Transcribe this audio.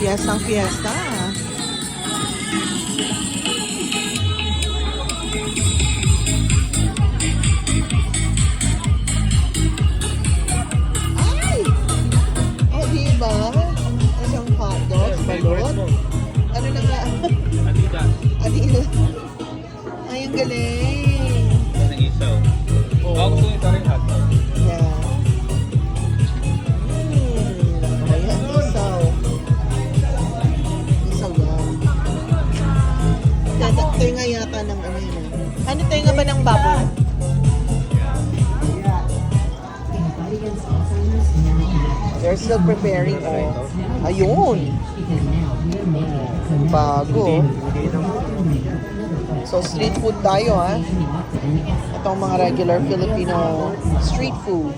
Fiestang fiesta. Ay! Oh, diba? Ano siyang hotdogs, balot? Ano na nga? Adidas. Adidas. Ay, ang galing. Nag-isaw. Oh. Ako gusto ito rin hotdog. Yeah. Ayan, isaw. Isaw yan. Tenga yata ng ano yun. Ano tenga ba ng baboy? They're still preparing. Oh. Ayun. Bago. So street food tayo ha. Ito ang mga regular Filipino street food.